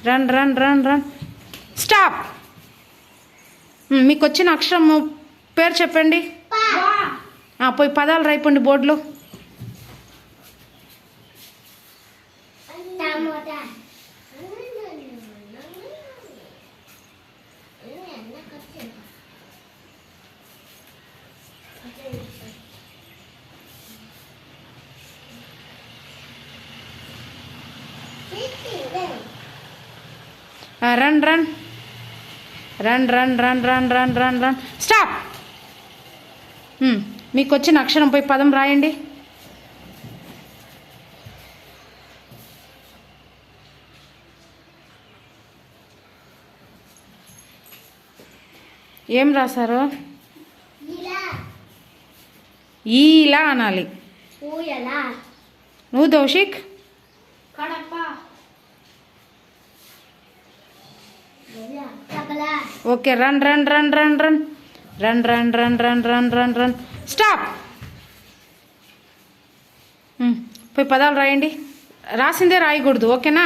Run run run run stop. మీకు వచ్చిన అక్షరం పేరు చెప్పండి. పోయి పదాలు రాయిపోండి బోర్డులో. Run run run run run run run run run stop. మీకు వచ్చిన అక్షరం పోయి పదం రాయండి. ఏం రాశారు? ఈలా అనాలి. నువ్వు Doushik okay. Run run run run run run run run run run run run stop. పోయి పదాలు రాయండి. రాసిందే రాయకూడదు, ఓకేనా?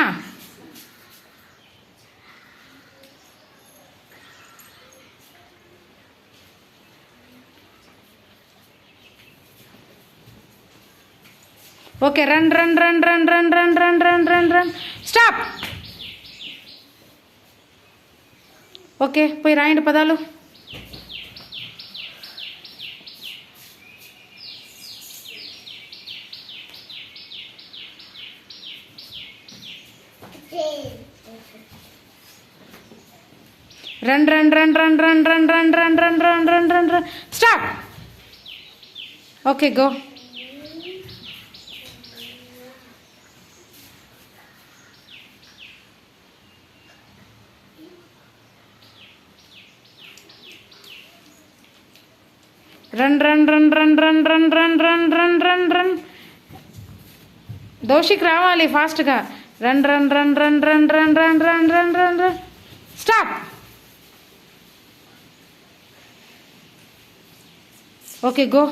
Okay. Run run run run run run run run run run stop. Okay, పోయి రాయండి పదాలు. Run run run run run run run run run run run run run stop. Okay, go. Run run run run run run run run run run run Doushik రావాలి ఫాస్ట్గా. Run run run run run run run run run run run stop. Okay, go.